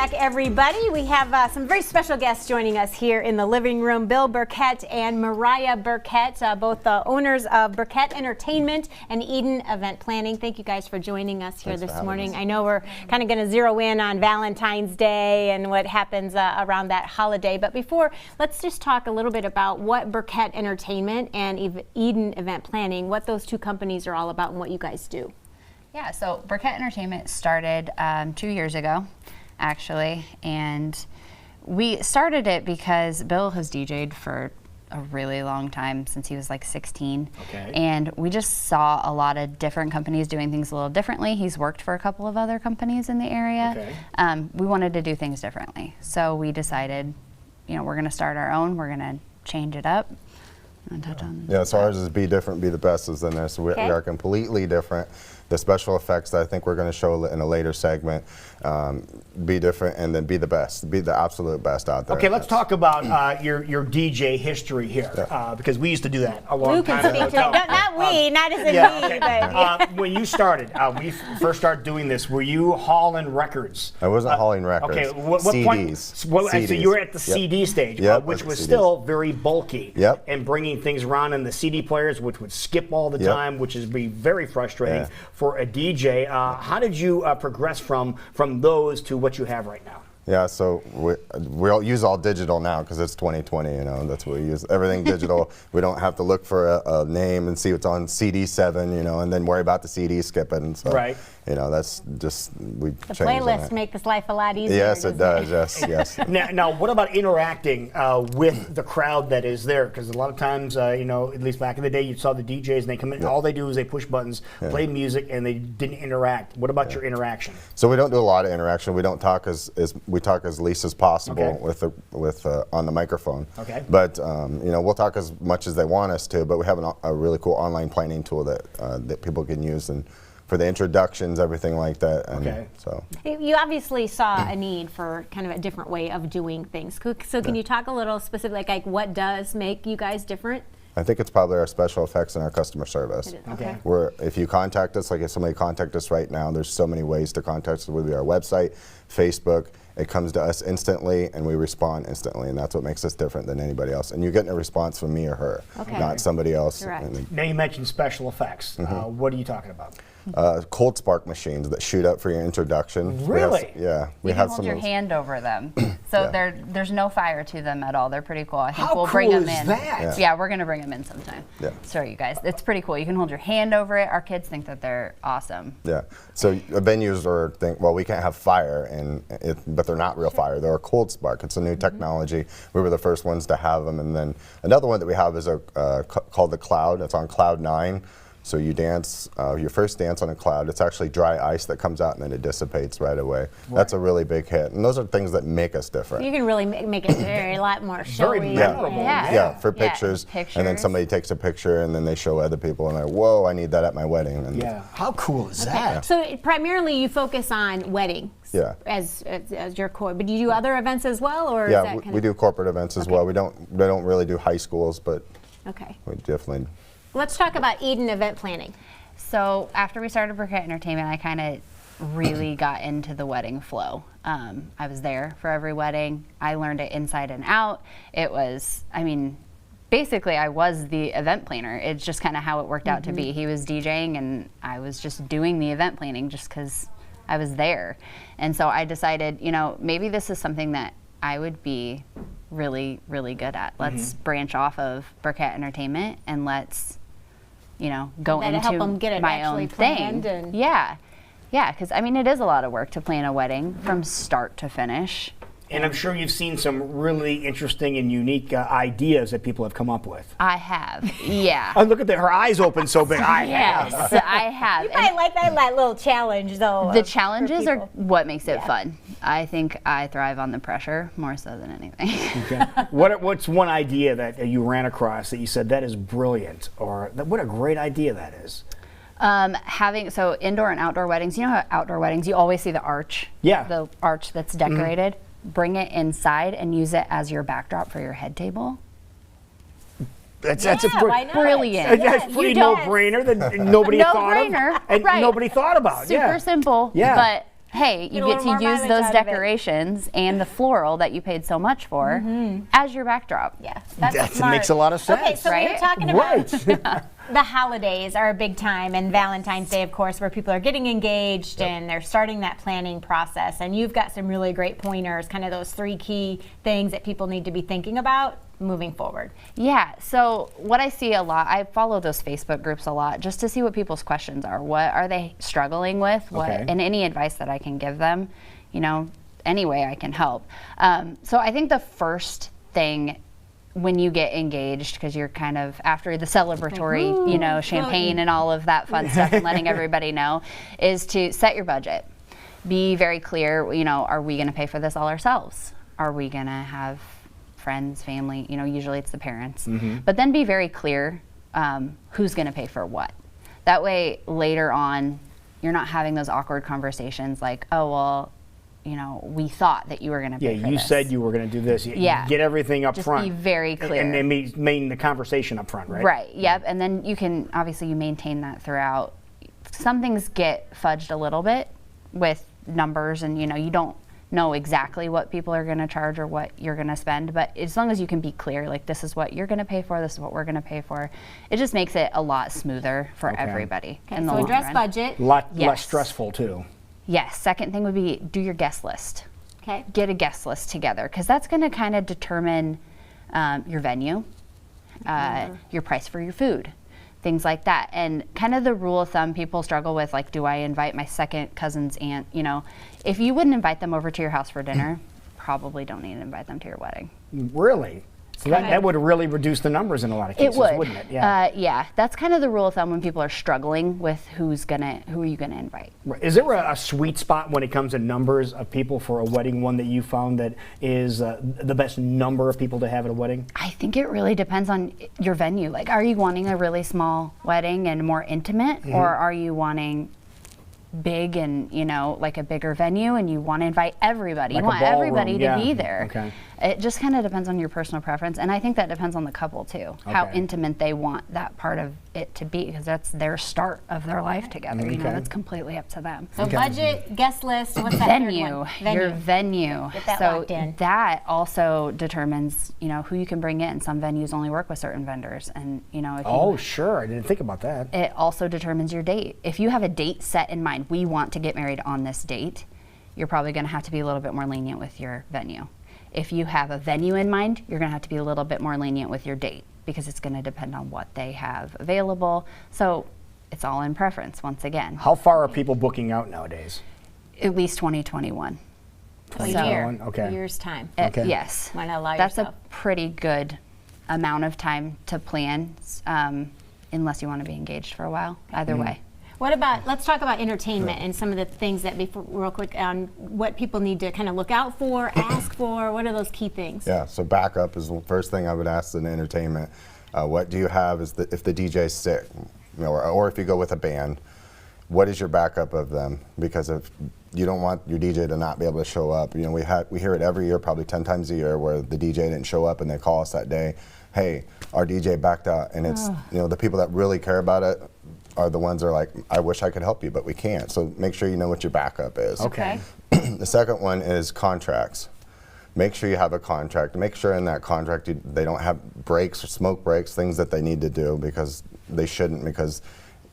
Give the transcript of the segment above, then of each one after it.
Back, everybody. We have some very special guests joining us here in the living room. Bill Burkett and Mariah Burkett, both the owners of Burkett Entertainment and Eden Event Planning. Thank you guys for joining us here this morning. I know we're kind of going to zero in on Valentine's Day and what happens around that holiday. But before, let's just talk a little bit about what Burkett Entertainment and Eden Event Planning, what those two companies are all about and what you guys do. Yeah, so Burkett Entertainment started 2 years ago. Actually, and we started it because Bill has DJ'd for a really long time, since he was like 16. Okay. And we just saw a lot of different companies doing things a little differently. He's worked for a couple of other companies in the area. Okay. We wanted to do things differently, so we decided, you know, we're going to start our own. We're going to change it up. Yeah, so ours is be different, be the best is in there. So we are completely different. The special effects that I think we're going to show in a later segment, be different, and then be the best, be the absolute best out there. Okay, let's talk about your DJ history here, because we used to do that a long time ago. Not we, not as in me, but when you started, we first started doing this, were you hauling records? I wasn't hauling records. Okay, what CDs. point? So you were at the CD stage, which was still very bulky. Yep. And bringing things around in the CD players, which would skip all the time, which is be very frustrating for a DJ. How did you progress from those to what you have right now? Yeah, so we all use all digital now because it's 2020, you know, that's what we use. Everything digital. We don't have to look for a name and see what's on CD7, you know, and then worry about the CD skipping. So, you know, that's just, we the changed playlists make this life a lot easier. Yes, it does, yes. Now, what about interacting with the crowd that is there? Because a lot of times, you know, at least back in the day, you saw the DJs and they come in, all they do is they push buttons, play music, and they didn't interact. What about your interaction? So we don't do a lot of interaction. We don't talk we talk as least as possible with on the microphone. Okay. But you know, we'll talk as much as they want us to. But we have a really cool online planning tool that people can use and for the introductions, everything like that. And so you obviously saw a need for kind of a different way of doing things. So can you talk a little specific, like what does make you guys different? I think it's probably our special effects and our customer service. Okay. Where if you contact us, like if somebody contact us right now, there's so many ways to contact us, whether it be our website, Facebook. It comes to us instantly, and we respond instantly, and that's what makes us different than anybody else. And you're getting a response from me or her, not somebody else. Now you mentioned special effects. What are you talking about? Cold spark machines that shoot up for your introduction. Really? You can hold your hand over them, so there's no fire to them at all. They're pretty cool. I think we'll bring them in. Yeah, we're gonna bring them in sometime. Show you guys. It's pretty cool. You can hold your hand over it. Our kids think that they're awesome. Yeah. So venues think, well, we can't have fire, but they're not real fire. They're a cold spark. It's a new technology. We were the first ones to have them, and then another one that we have is called the Cloud. It's on Cloud 9. So you dance, your first dance on a cloud, it's actually dry ice that comes out and then it dissipates right away. That's a really big hit. And those are things that make us different. You can really make it a lot more showy. Very memorable. Yeah, for pictures. And then somebody takes a picture and then they show other people and they're like, whoa, I need that at my wedding. And how cool is that? So primarily you focus on weddings. As your core, but do you do other events as well, or is that we do corporate events as well. We don't really do high schools, but we definitely. Let's talk about Eden Event Planning. So after we started Burkett Entertainment, I kind of really got into the wedding flow. I was there for every wedding. I learned it inside and out. It was, I mean, basically I was the event planner. It's just kind of how it worked out to be. He was DJing and I was just doing the event planning just because I was there. And so I decided, you know, maybe this is something that I would be really, really good at. Let's branch off of Burkett Entertainment and let's, you know, go into help them get it my own thing. Yeah, because I mean, it is a lot of work to plan a wedding from start to finish. And I'm sure you've seen some really interesting and unique ideas that people have come up with. I have, yeah. Oh, look at that, her eyes open so big. I have. I have. You might like that little challenge, though. The challenges are what makes it fun. I think I thrive on the pressure more so than anything. What's one idea that you ran across that you said, that is brilliant, or what a great idea that is? So indoor and outdoor weddings, you know how outdoor weddings, you always see the arch? Yeah. The arch that's decorated. Bring it inside and use it as your backdrop for your head table. That's brilliant. That's pretty no-brainer that nobody thought of. No-brainer, and nobody thought about. Super simple. Yeah. But hey, you a get little more to use mileage those out of it. decorations and the floral that you paid so much for as your backdrop. Yeah, that's That smart. makes a lot of sense. Okay, so we were Right? talking about Right. the holidays are a big time, and Valentine's Day, of course, where people are getting engaged and they're starting that planning process. And you've got some really great pointers, kind of those 3 key things that people need to be thinking about moving forward. Yeah, so what I see a lot, I follow those Facebook groups a lot just to see what people's questions are. What are they struggling with? Okay. And any advice that I can give them, any way I can help. So I think the first thing when you get engaged, because you're kind of after the celebratory, champagne and all of that fun stuff and letting everybody know, is to set your budget. Be very clear, are we going to pay for this all ourselves? Are we going to have friends, family, usually it's the parents. But then be very clear who's going to pay for what. That way later on, you're not having those awkward conversations like, oh, well, we thought that you were going to pay for you this. said you were going to do this. Yeah. Get everything up Just front. be very clear. And then main the conversation up front, right? Right, yep. And then you can, obviously you maintain that throughout. Some things get fudged a little bit with numbers and, you don't know exactly what people are going to charge or what you're going to spend, but as long as you can be clear, like this is what you're going to pay for, this is what we're going to pay for, it just makes it a lot smoother for everybody in the So long address run. budget. Less Yes. stressful too. Yes, second thing would be do your guest list. Okay. Get a guest list together because that's going to kind of determine your venue, your price for your food, things like that. And kind of the rule of thumb people struggle with, like, do I invite my second cousin's aunt? If you wouldn't invite them over to your house for dinner, probably don't need to invite them to your wedding. Really? So that would really reduce the numbers in a lot of cases, It would, wouldn't it? Yeah. yeah. That's kind of the rule of thumb when people are struggling with who are you gonna invite. Is there a sweet spot when it comes to numbers of people for a wedding, one that you found that is the best number of people to have at a wedding? I think it really depends on your venue. Like, are you wanting a really small wedding and more intimate, or are you wanting big and like a bigger venue and you want to invite everybody? Like you a want everybody ballroom, to yeah. be there. Okay. It just kind of depends on your personal preference, and I think that depends on the couple too, how Okay. intimate they want that part of it to be, because that's their start of their life together. Okay. That's completely up to them. So budget, guest list, what's that Venue, third one? your venue. Get that so locked in. that also determines, who you can bring in. Some venues only work with certain vendors, and if Oh, you, sure. I didn't think about that. it also determines your date. If you have a date set in mind, we want to get married on this date, you're probably going to have to be a little bit more lenient with your venue. If you have a venue in mind, you're going to have to be a little bit more lenient with your date, because it's going to depend on what they have available. So it's all in preference, once again. How far are people booking out nowadays? At least 2021. A So- year. Okay. A year's time. Okay. Yes. Why not allow That's yourself? a pretty good amount of time to plan, unless you want to be engaged for a while. Either way. What about, let's talk about entertainment and some of the things that, before, real quick, on what people need to kind of look out for, ask for. What are those key things? Yeah, so backup is the first thing I would ask in entertainment. What do you have if the DJ's sick, or if you go with a band, what is your backup of them? Because if you don't want your DJ to not be able to show up, we hear it every year, probably 10 times a year, where the DJ didn't show up and they call us that day, hey, our DJ backed out, and it's the people that really care about it are the ones that are like, I wish I could help you, but we can't. So make sure you know what your backup is. Okay. The second one is contracts. Make sure you have a contract. Make sure in that contract they don't have breaks or smoke breaks, things that they need to do, because they shouldn't, because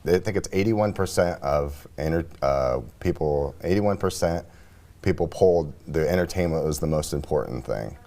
they think it's 81% of people polled the entertainment was the most important thing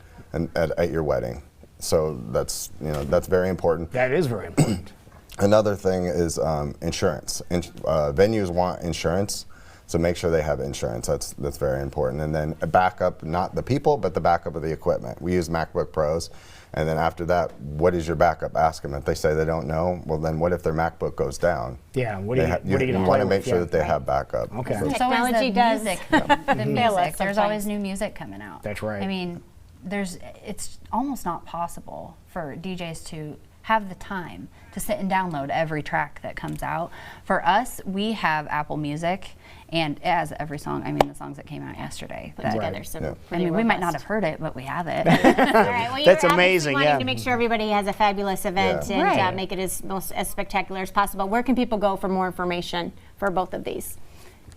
at your wedding. So that's very important. That is very important. Another thing is insurance. Venues want insurance, so make sure they have insurance. That's very important. And then a backup, not the people, but the backup of the equipment. We use MacBook Pros, and then after that, what is your backup? Ask them. If they say they don't know, well then what if their MacBook goes down? Yeah, what are you you going to want play to make with? sure Yeah. that they have backup. Okay. So- It's always Technology the does music, though. The fail us music. There's sometimes. always new music coming out. That's right. I mean, it's almost not possible for DJs to have the time to sit and download every track that comes out. For us, we have Apple Music, and it has every song. I mean, the songs that came out yesterday. Put that- together some Yeah. I mean, we might not have heard it, but we have it. All right. Well, you're That's obviously amazing, wanting yeah. to make sure everybody has a fabulous event Yeah. and Right. make it as spectacular as possible. Where can people go for more information for both of these?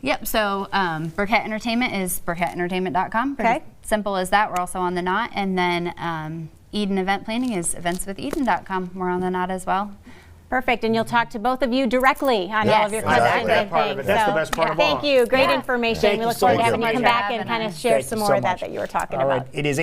Yep. So Burkett Entertainment is burkettentertainment.com. Pretty Okay. simple as that. We're also on the Knot. And then Eden Event Planning is eventswitheden.com. We're on the Knot as well. Perfect, and you'll talk to both of you directly on all of your Yes, questions exactly. and That part of things. it. That's the best part of all. Thank you. Great Yeah. information. Thank We you look so forward to much. having you Thank come you for back and having kind of us. share Thank some you more so of that much. that you were talking All about. right, it is